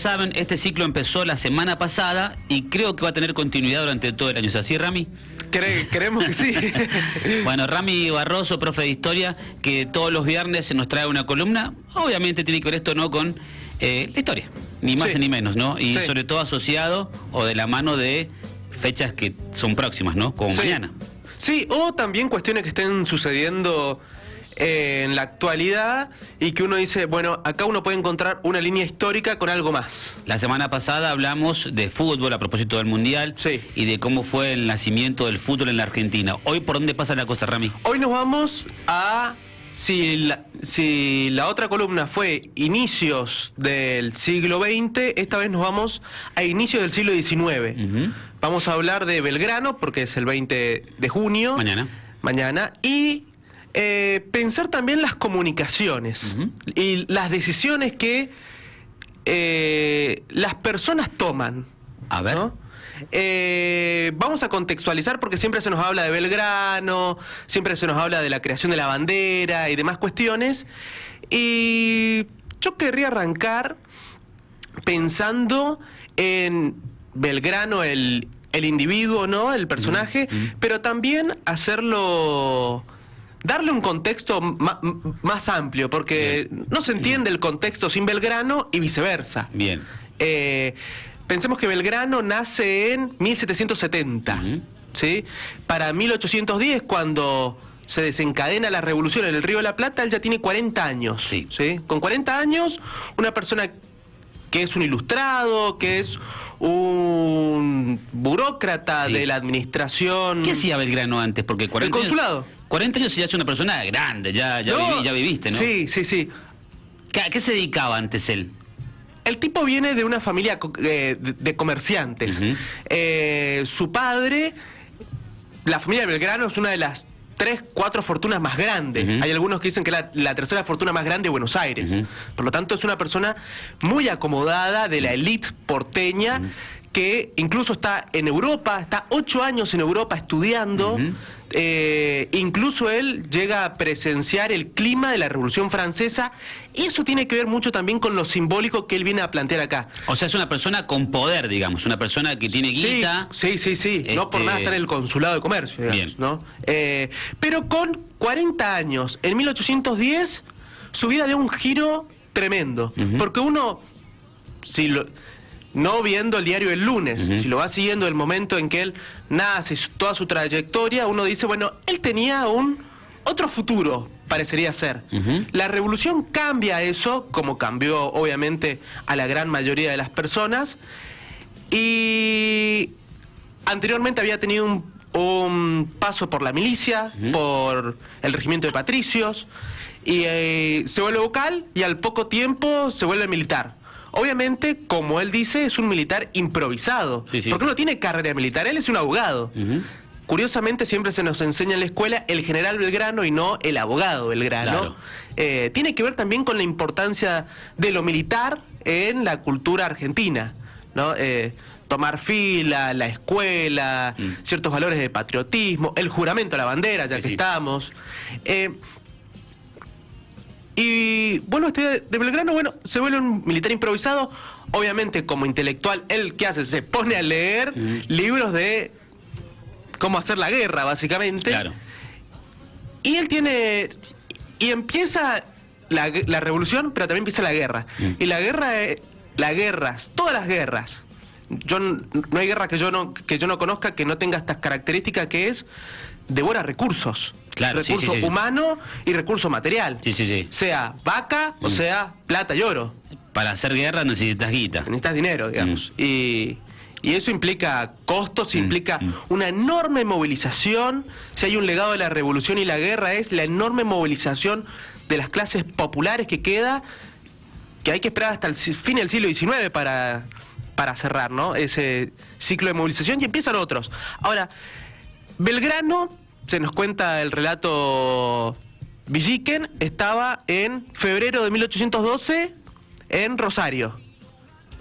Saben, este ciclo empezó la semana pasada y creo que va a tener continuidad durante todo el año. ¿Es así, Rami? Creemos que sí. Bueno, Rami Barroso, profe de historia, que todos los viernes nos trae una columna. Obviamente tiene que ver esto, ¿no?, con la historia, ni más ni menos, ¿no? Y sobre todo asociado o de la mano de fechas que son próximas, ¿no? Como mañana. Sí, o también cuestiones que estén sucediendo en la actualidad y que uno dice, bueno, acá uno puede encontrar una línea histórica con algo más. La semana pasada hablamos de fútbol a propósito del Mundial y de cómo fue el nacimiento del fútbol en la Argentina. ¿Hoy por dónde pasa la cosa, Rami? Hoy nos vamos a... Si la otra columna fue inicios del siglo XX, esta vez nos vamos a inicios del siglo XIX. Vamos a hablar de Belgrano, porque es el 20 de junio. Mañana. Y pensar también las comunicaciones y las decisiones que las personas toman. A ver. ¿No? Vamos a contextualizar porque siempre se nos habla de Belgrano, siempre se nos habla de la creación de la bandera y demás cuestiones. Y yo querría arrancar pensando en Belgrano, el individuo, ¿no?, el personaje, pero también hacerlo... darle un contexto más amplio, porque no se entiende el contexto sin Belgrano y viceversa. Bien. Pensemos que Belgrano nace en 1770, ¿sí? Para 1810, cuando se desencadena la revolución en el Río de la Plata, él ya tiene 40 años. ¿Sí? Con 40 años, una persona que es un ilustrado, que es un burócrata de la administración... ¿Qué hacía Belgrano antes? Porque 40 el consulado. 40 años ya es una persona grande, ya viviste, ¿no? Sí. ¿A qué se dedicaba antes él? El tipo viene de una familia de comerciantes. Su padre, la familia de Belgrano es una de las 3, 4 fortunas más grandes. Hay algunos que dicen que la tercera fortuna más grande de Buenos Aires. Por lo tanto, es una persona muy acomodada de la élite porteña, que incluso está en Europa, está 8 años en Europa estudiando. Incluso él llega a presenciar el clima de la Revolución Francesa, y eso tiene que ver mucho también con lo simbólico que él viene a plantear acá. O sea, es una persona con poder, digamos, una persona que tiene guita. Sí. No por nada está en el consulado de comercio, digamos, ¿no? Pero con 40 años, en 1810, su vida dio un giro tremendo. Porque uno, no viendo el diario el lunes, si lo va siguiendo el momento en que él nace, toda su trayectoria, uno dice, bueno, él tenía otro futuro, parecería ser. La revolución cambia eso, como cambió obviamente a la gran mayoría de las personas, y anteriormente había tenido un paso por la milicia, por el regimiento de patricios, y se vuelve vocal, y al poco tiempo se vuelve militar. Obviamente, como él dice, es un militar improvisado, porque no tiene carrera militar, él es un abogado. Curiosamente, siempre se nos enseña en la escuela el general Belgrano y no el abogado Belgrano. Tiene que ver también con la importancia de lo militar en la cultura argentina, ¿no? Tomar fila, la escuela, ciertos valores de patriotismo, el juramento a la bandera, ya que estamos... Y bueno, de Belgrano, se vuelve un militar improvisado. Obviamente, como intelectual, ¿él qué hace? Se pone a leer libros de cómo hacer la guerra, básicamente. Y él y empieza la revolución, pero también empieza la guerra. Y todas las guerras. No hay guerra que yo no conozca que no tenga estas características, que es devora recursos. Recurso humano y recurso material. Sea vaca o sea plata y oro. Para hacer guerra necesitas guita. Necesitas dinero, digamos. Y eso implica costos, implica una enorme movilización. Si hay un legado de la revolución y la guerra, es la enorme movilización de las clases populares que queda, que hay que esperar hasta el fin del siglo XIX para cerrar, ¿no?, ese ciclo de movilización, y empiezan otros. Ahora, Belgrano, se nos cuenta el relato Villiquen, estaba en febrero de 1812 en Rosario.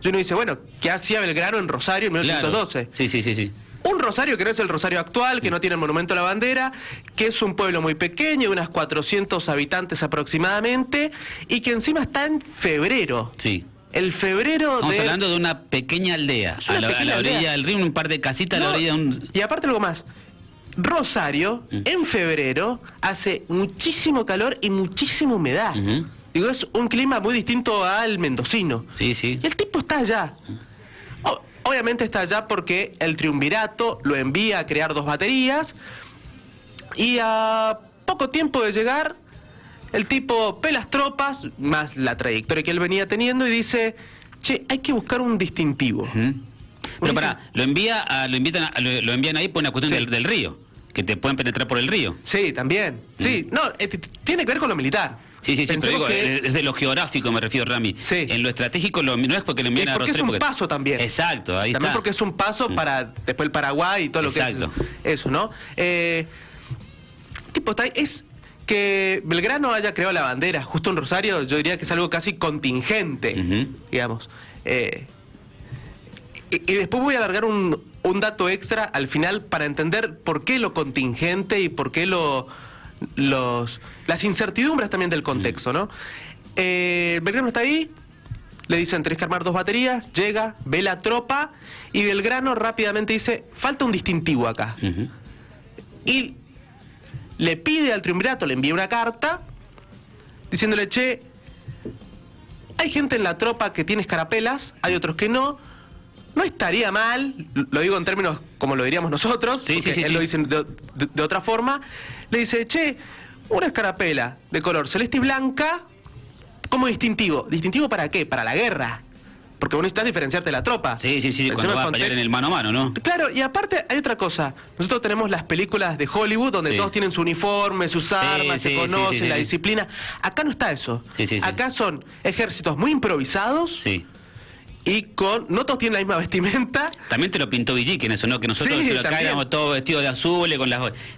Y uno dice, bueno, ¿qué hacía Belgrano en Rosario en 1812? Sí. Un Rosario que no es el Rosario actual, que no tiene el monumento a la bandera, que es un pueblo muy pequeño, de unas 400 habitantes aproximadamente, y que encima está en febrero. el febrero Estamos hablando de una pequeña aldea, a la orilla del río, un par de casitas a la orilla de un... Y aparte algo más, Rosario, en febrero, hace muchísimo calor y muchísima humedad. Digo, es un clima muy distinto al mendocino. Sí, sí. Y el tipo está allá. Obviamente está allá porque el triunvirato lo envía a crear 2 baterías y a poco tiempo de llegar, el tipo ve las tropas, más la trayectoria que él venía teniendo y dice, che, hay que buscar un distintivo. Pero pará, lo envían ahí por una cuestión del río, que te pueden penetrar por el río. Sí, también. Sí, no, tiene que ver con lo militar. Sí, pero digo, es de lo geográfico me refiero, Rami. Sí. En lo estratégico no es porque lo envían a Rosario. Porque es un paso también. Exacto, ahí también está. porque es un paso para después el Paraguay y todo lo que es eso, ¿no? Tipo, es que Belgrano haya creado la bandera justo en Rosario, yo diría que es algo casi contingente, digamos. Y después voy a alargar un dato extra al final para entender por qué lo contingente y por qué las incertidumbres también del contexto, ¿no? Belgrano está ahí, le dicen tenés que armar 2 baterías, llega, ve la tropa y Belgrano rápidamente dice, falta un distintivo acá. Y le pide al triunvirato, le envía una carta diciéndole, che, hay gente en la tropa que tiene escarapelas, hay otros que no estaría mal, lo digo en términos como lo diríamos nosotros, él lo dice de otra forma, le dice, che, una escarapela de color celeste y blanca como distintivo. ¿Distintivo para qué? Para la guerra. Porque vos necesitas diferenciarte de la tropa. Sí, cuando vas a pelear en el mano a mano, ¿no? Claro, y aparte hay otra cosa. Nosotros tenemos las películas de Hollywood donde todos tienen su uniforme, sus armas, se conocen, la disciplina. Acá no está eso. Acá son ejércitos muy improvisados. Y no todos tienen la misma vestimenta. También te lo pintó Villiquen en eso, ¿no? Que nosotros acá éramos todos vestidos de azul,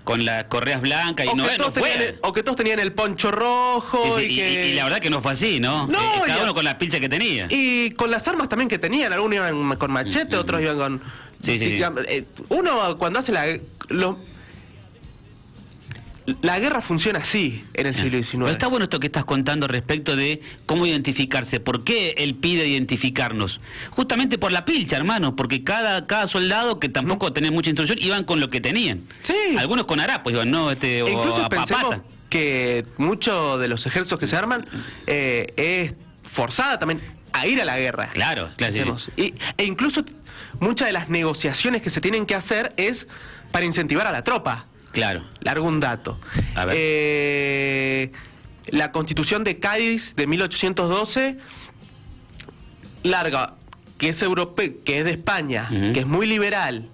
con las correas blancas y no fue. O que todos tenían el poncho rojo. Y la verdad que no fue así, ¿no? Cada uno con la pilcha que tenía. Y con las armas también que tenían. Algunos iban con machete, otros iban con... Uno cuando hace la guerra funciona así en el siglo XIX. Pero está bueno esto que estás contando respecto de cómo identificarse. ¿Por qué él pide identificarnos? Justamente por la pilcha, hermano, porque cada soldado, que tampoco tenía mucha instrucción, iban con lo que tenían. Algunos con harapos iban, ¿no? Incluso pensemos que muchos de los ejércitos que se arman es forzada también a ir a la guerra. Claro. E incluso muchas de las negociaciones que se tienen que hacer es para incentivar a la tropa. Claro. Largo un dato. A ver. La Constitución de Cádiz de 1812 larga, que es europeo, que es de España, que es muy liberal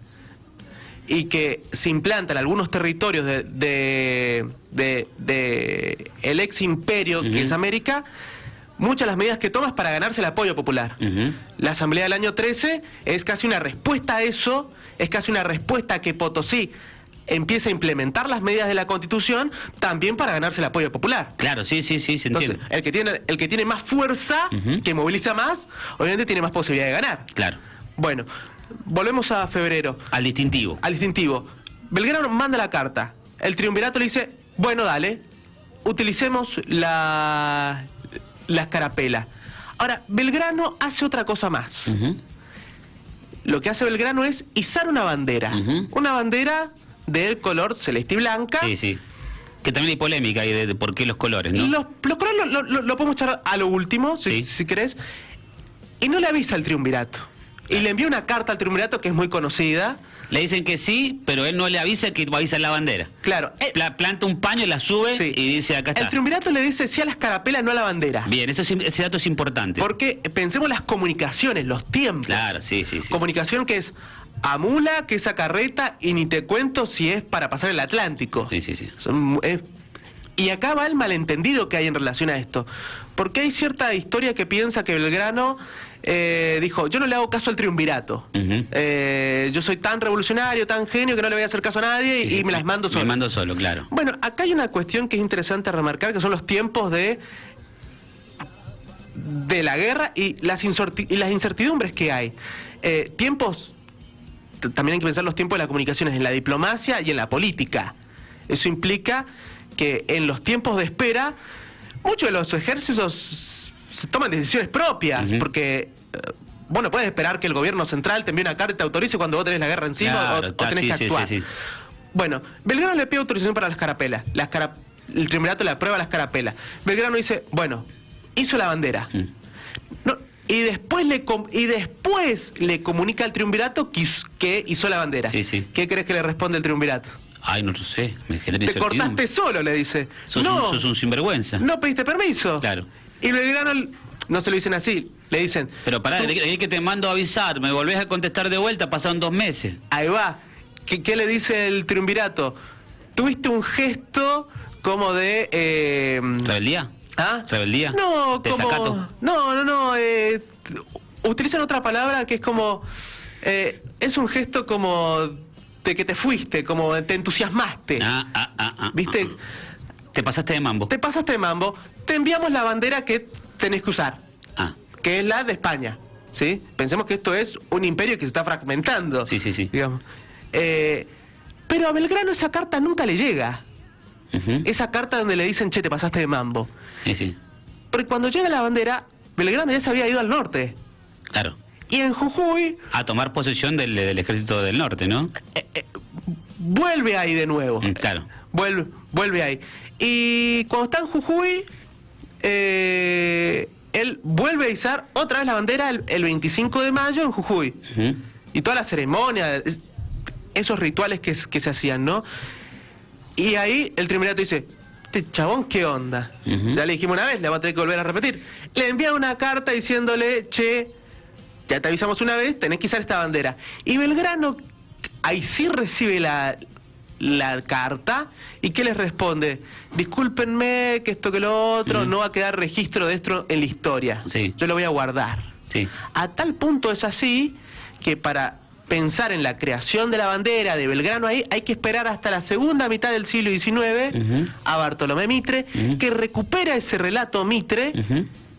y que se implanta en algunos territorios de el ex imperio que es América. Muchas de las medidas que toma es para ganarse el apoyo popular. La Asamblea del año 13 es casi una respuesta a eso, es casi una respuesta a que Potosí empieza a implementar las medidas de la Constitución también para ganarse el apoyo popular. Claro, sí, se entiende. Entonces, el que tiene más fuerza, que moviliza más, obviamente tiene más posibilidad de ganar. Claro. Bueno, volvemos a febrero. Al distintivo. Belgrano manda la carta. El triunvirato le dice, bueno, dale, utilicemos la escarapela. Ahora, Belgrano hace otra cosa más. Lo que hace Belgrano es izar una bandera. Una bandera del color celeste y blanca. Sí. Que también hay polémica ahí de por qué los colores, ¿no? Los colores lo podemos echar a lo último, si querés. Y no le avisa al triunvirato. Y le envía una carta al triunvirato que es muy conocida. Le dicen que sí, pero él no le avisa que va a izar la bandera. Claro. Planta un paño, la sube y dice, acá está. El triunvirato le dice sí a la escarapela, no a la bandera. Bien, ese dato es importante. Porque pensemos las comunicaciones, los tiempos. Claro, sí. Comunicación que es a mula, que es a carreta, y ni te cuento si es para pasar el Atlántico. Sí. Y acá va el malentendido que hay en relación a esto. Porque hay cierta historia que piensa que Belgrano dijo, yo no le hago caso al triunvirato. Yo soy tan revolucionario, tan genio, que no le voy a hacer caso a nadie y me las mando solo. Me mando solo, claro. Bueno, acá hay una cuestión que es interesante remarcar, que son los tiempos de la guerra y las incertidumbres que hay. También hay que pensar los tiempos de las comunicaciones en la diplomacia y en la política. Eso implica que en los tiempos de espera, muchos de los ejércitos se toman decisiones propias, porque vos no puedes esperar que el gobierno central te envíe una carta y te autorice cuando vos tenés la guerra encima, Claro, o tenés que actuar. sí. Bueno, Belgrano le pide autorización para las carapelas. El triunvirato le aprueba las carapelas. Belgrano dice, bueno, hizo la bandera. No, y después le comunica al triunvirato que hizo la bandera. Sí. ¿Qué crees que le responde el triunvirato? Ay, no lo sé, me genera Te cortaste solo, le dice. Sos un sinvergüenza. No pediste permiso. Claro. Y Belgrano no se lo dicen así, le dicen... Pero pará, de que te mando a avisar, me volvés a contestar de vuelta, pasaron 2 meses. Ahí va. ¿Qué le dice el triunvirato? Tuviste un gesto como de... ¿Rebeldía? ¿Ah? ¿Rebeldía? No, ¿Desacato? No. Utilizan otra palabra que es como... es un gesto como de que te fuiste, como te entusiasmaste. ¿Viste? Te pasaste de mambo. Te pasaste de mambo. Te enviamos la bandera que tenés que usar. Que es la de España. ¿Sí? Pensemos que esto es un imperio que se está fragmentando. Sí. Digamos. Pero a Belgrano esa carta nunca le llega. Esa carta donde le dicen, che, te pasaste de mambo. Sí. Porque cuando llega la bandera, Belgrano ya se había ido al norte. Claro. Y en Jujuy... A tomar posesión del ejército del norte, ¿no? Vuelve ahí de nuevo. Claro. Vuelve ahí. Y cuando está en Jujuy, él vuelve a izar otra vez la bandera el 25 de mayo en Jujuy. Y toda la ceremonia, esos rituales que se hacían, ¿no? Y ahí el triunvirato dice, este chabón, ¿qué onda? Ya le dijimos una vez, le vamos a tener que volver a repetir. Le envían una carta diciéndole, che, ya te avisamos una vez, tenés que izar esta bandera. Y Belgrano ahí sí recibe la carta, ¿y qué les responde? Discúlpenme, que esto que lo otro, no va a quedar registro de esto en la historia. Sí. Yo lo voy a guardar. Sí. A tal punto es así que para pensar en la creación de la bandera de Belgrano ahí hay que esperar hasta la segunda mitad del siglo XIX a Bartolomé Mitre, que recupera ese relato Mitre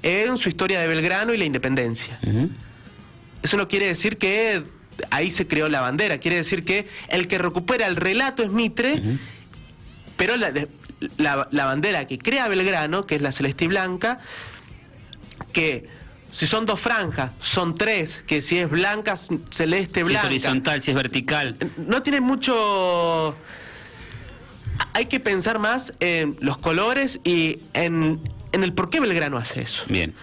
en su historia de Belgrano y la independencia. Eso no quiere decir que ahí se creó la bandera, quiere decir que el que recupera el relato es Mitre, pero la bandera que crea Belgrano, que es la celeste y blanca, que si son 2 franjas, son 3, que si es blanca, celeste, blanca. Si es horizontal, si es vertical. No tiene mucho... Hay que pensar más en los colores y en el por qué Belgrano hace eso. Bien.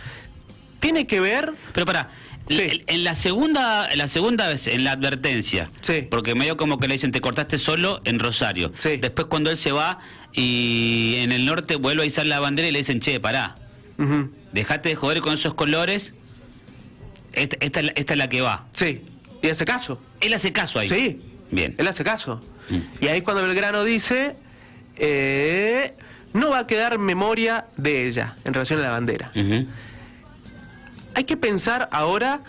Tiene que ver... Pero pará, Sí. en la segunda vez, en la advertencia, Sí. porque medio como que le dicen, te cortaste solo en Rosario. Sí. Después cuando él se va y en el norte vuelve a izar la bandera y le dicen, che, pará, dejate de joder con esos colores, esta es la que va. Sí, y hace caso. Él hace caso ahí. Sí. Bien. Él hace caso. Y ahí es cuando Belgrano dice, no va a quedar memoria de ella en relación a la bandera. Hay que pensar ahora,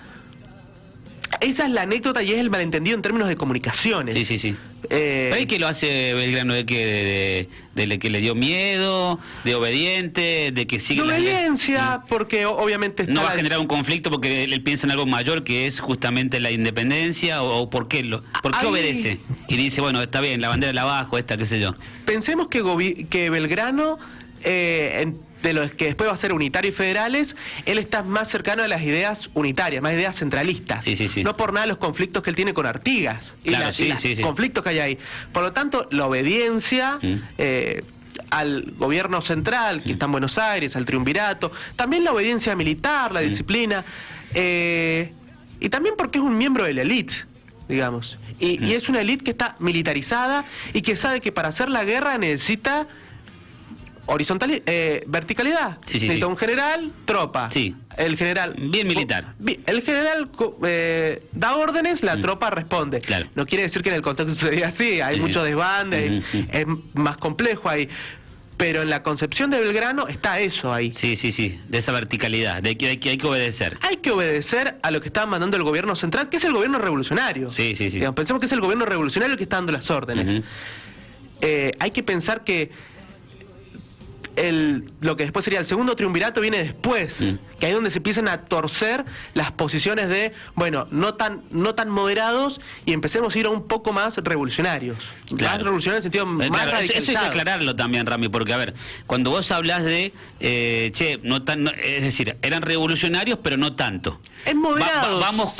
esa es la anécdota y es el malentendido en términos de comunicaciones. Sí. ¿Veis que lo hace Belgrano de que le dio miedo, de obediente, de que sigue De las leyes? obediencia, porque obviamente está ¿No va a generar un conflicto porque él piensa en algo mayor que es justamente la independencia? ¿O por qué Ahí... obedece? Y dice, bueno, está bien, la bandera la bajo, esta, qué sé yo. Pensemos que Belgrano, de los que después va a ser unitarios y federales, él está más cercano a las ideas unitarias, más ideas centralistas. Sí. No por nada los conflictos que él tiene con Artigas y Claro, los conflictos que hay ahí. Por lo tanto, la obediencia al gobierno central, que está en Buenos Aires, al triunvirato, también la obediencia militar, la disciplina, y también porque es un miembro de la élite, digamos. Y es una élite que está militarizada y que sabe que para hacer la guerra necesita verticalidad. Necesita un general, tropa. Sí. El general... Bien militar. El general da órdenes, la tropa responde. Claro. No quiere decir que en el contexto sería así, hay muchos desbandes, es más complejo ahí. Pero en la concepción de Belgrano está eso ahí. Sí, de esa verticalidad, de que hay que obedecer. Hay que obedecer a lo que está mandando el gobierno central, que es el gobierno revolucionario. Sí. Digamos, pensemos que es el gobierno revolucionario el que está dando las órdenes. Hay que pensar que lo que después sería el segundo triunvirato viene después, que ahí es donde se empiezan a torcer las posiciones de, bueno, no tan moderados y empecemos a ir a un poco más revolucionarios. Claro. Más revolucionarios en el sentido más radicalizados. Eso hay que aclararlo también, Rami, porque a ver, cuando vos hablas de, es decir, eran revolucionarios, pero no tanto. Es moderado. Vamos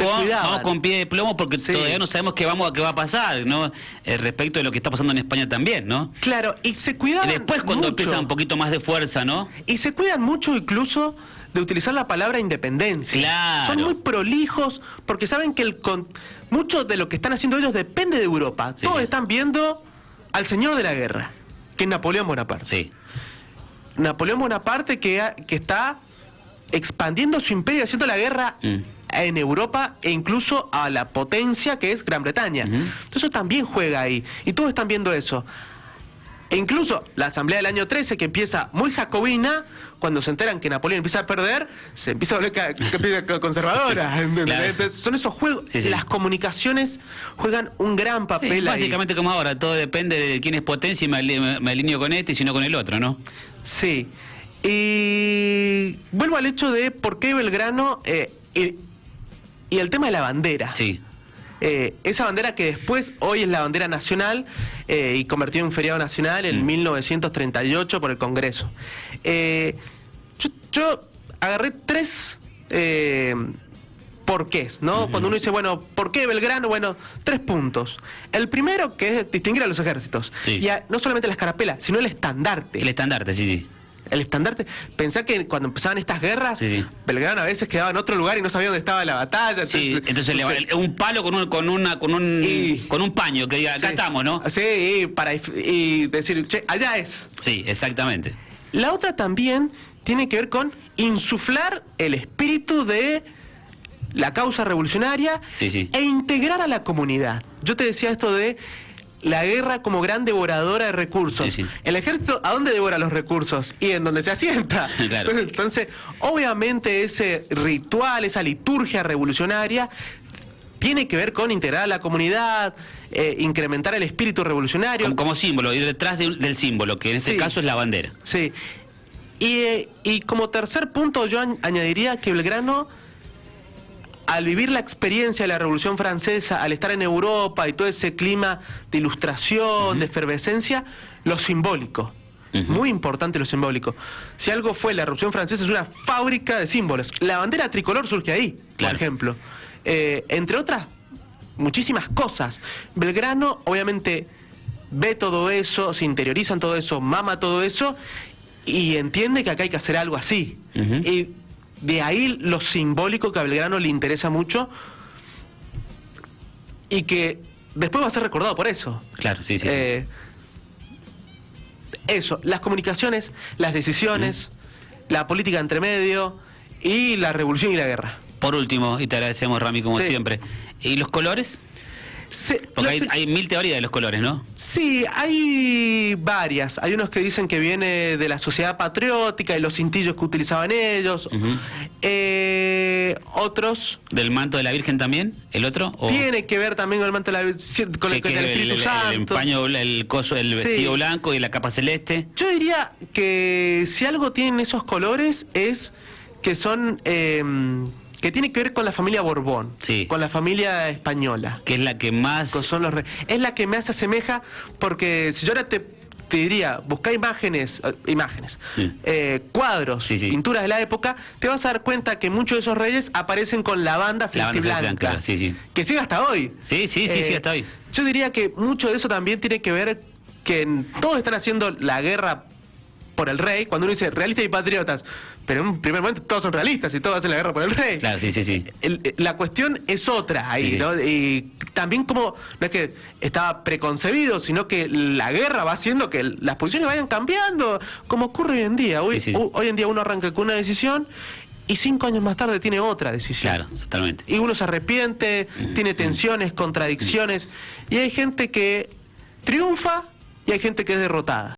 con pie de plomo porque todavía no sabemos qué va a pasar, ¿no? Respecto de lo que está pasando en España también, ¿no? Claro, y se cuidaban y después cuando mucho. empieza un poquito más de fuerza, ¿no? Y se cuidan mucho incluso de utilizar la palabra independencia. Claro. Son muy prolijos porque saben que mucho de lo que están haciendo ellos depende de Europa. Sí, Todos sí. están viendo al señor de la guerra, que es Napoleón Bonaparte. Sí. Napoleón Bonaparte que está expandiendo su imperio, haciendo la guerra en Europa e incluso a la potencia que es Gran Bretaña. Entonces eso también juega ahí. Y todos están viendo eso. E incluso la asamblea del año 13, que empieza muy jacobina, cuando se enteran que Napoleón empieza a perder, se empieza a volver conservadora. Claro. Entonces, son esos juegos. Sí, sí. Las comunicaciones juegan un gran papel ahí. Básicamente como ahora, todo depende de quién es potencia y me alineo con este y si no con el otro, ¿no? Sí. Y vuelvo al hecho de por qué Belgrano y el tema de la bandera. Sí. Esa bandera que después, hoy es la bandera nacional y convertida en un feriado nacional en 1938 por el Congreso. Yo agarré tres porqués, ¿no? Cuando uno dice, bueno, ¿por qué Belgrano? Bueno, 3 puntos. El primero, que es distinguir a los ejércitos. Sí. Y no solamente la escarapela, sino el estandarte. El estandarte, sí. El estandarte. Pensá que cuando empezaban estas guerras, Belgrano a veces quedaba en otro lugar y no sabía dónde estaba la batalla. Entonces un palo con un paño que diga, acá estamos, ¿no? Sí, y decir, che, allá es. Sí, exactamente. La otra también tiene que ver con insuflar el espíritu de la causa revolucionaria e integrar a la comunidad. Yo te decía esto de la guerra como gran devoradora de recursos. Sí. El ejército, ¿a dónde devora los recursos? Y en donde se asienta. Claro. Entonces, obviamente ese ritual, esa liturgia revolucionaria tiene que ver con integrar a la comunidad, incrementar el espíritu revolucionario. Como símbolo, y detrás del símbolo, que en este caso es la bandera. Sí. Y como tercer punto yo añadiría que Belgrano, al vivir la experiencia de la Revolución Francesa, al estar en Europa y todo ese clima de ilustración, de efervescencia, lo simbólico. Muy importante lo simbólico. Si algo fue la Revolución Francesa, es una fábrica de símbolos. La bandera tricolor surge ahí, por ejemplo. Entre otras, muchísimas cosas. Belgrano, obviamente, ve todo eso, se interioriza en todo eso, mama todo eso y entiende que acá hay que hacer algo así. Y de ahí lo simbólico que a Belgrano le interesa mucho y que después va a ser recordado por eso. Claro, sí. Eso, las comunicaciones, las decisiones, la política entre medio y la revolución y la guerra. Por último, y te agradecemos, Rami, como siempre. ¿Y los colores? Porque hay 1000 teorías de los colores, ¿no? Sí, hay varias. Hay unos que dicen que viene de la sociedad patriótica y los cintillos que utilizaban ellos. Otros... ¿Del manto de la Virgen también? ¿El otro? Tiene que ver también con el manto de la Virgen, con el Espíritu Santo. El empaño, el vestido blanco y la capa celeste. Yo diría que si algo tienen esos colores es que son... que tiene que ver con la familia Borbón, con la familia española. Que es la que más... Es la que más se asemeja, porque si yo ahora te diría, busca imágenes, cuadros, pinturas de la época, te vas a dar cuenta que muchos de esos reyes aparecen con la banda celeste blanca, que sigue hasta hoy. Sí, hasta hoy. Yo diría que mucho de eso también tiene que ver que todos están haciendo la guerra por el rey, cuando uno dice realistas y patriotas, pero en un primer momento todos son realistas y todos hacen la guerra por el rey. Claro, sí. La cuestión es otra ahí, ¿no? Y también como, no es que estaba preconcebido, sino que la guerra va haciendo que las posiciones vayan cambiando, como ocurre hoy en día. Hoy en día uno arranca con una decisión y 5 años más tarde tiene otra decisión. Claro, totalmente. Y uno se arrepiente, tiene tensiones, contradicciones, y hay gente que triunfa y hay gente que es derrotada.